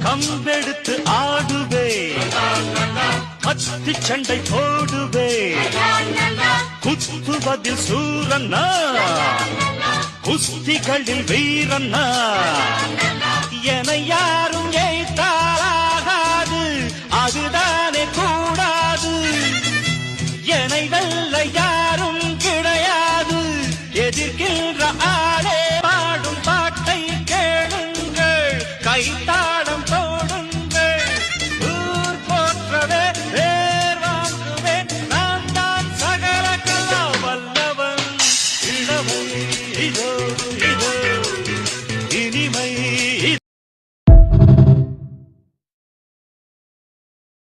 கம்பெடுத்து ஆடுவே, அத்தி சண்டை போடுவே, குத்துவதில் சூரன்னா, குஸ்திகளில் வீரன்னா, என யார்